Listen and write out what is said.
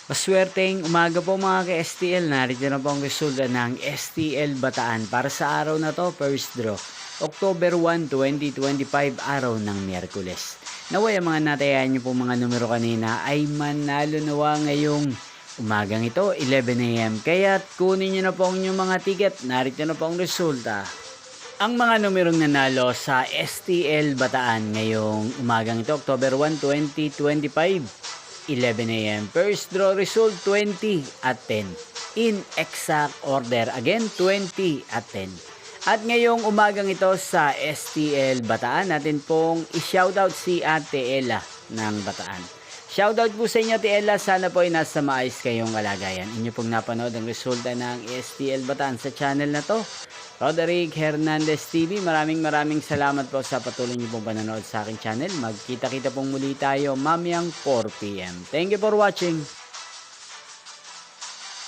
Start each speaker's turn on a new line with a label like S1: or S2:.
S1: Maswerteng umaga po mga ka-STL. Narito na po ang resulta ng STL Bataan para sa araw na to, first draw. October 1, 2025, araw ng Miyerkules. Naway ang mga natayan nyo po mga numero kanina ay manalo nawa ngayong umagang ito, 11 AM. Kaya kunin nyo na po ang inyong mga ticket. Narito na po ang resulta. Ang mga numerong nanalo sa STL Bataan ngayong umagang ito, October 1, 2025. 11 AM. First draw result 20 at 10. In exact order. Again, 20 at 10. At ngayong umagang ito sa STL Bataan, natin pong i-shoutout si Ate Ella ng Bataan. Shoutout po sa inyo, Ate Ella. Sana po ay nasa maayos kayong kalagayan. Inyo pong napanood ang resulta ng STL Bataan sa channel na to. Roderick Hernandez TV, maraming salamat po sa patuloy niyo pong panonood sa aking channel. Magkita-kita pong muli tayo mamayang 4 PM. Thank you for watching.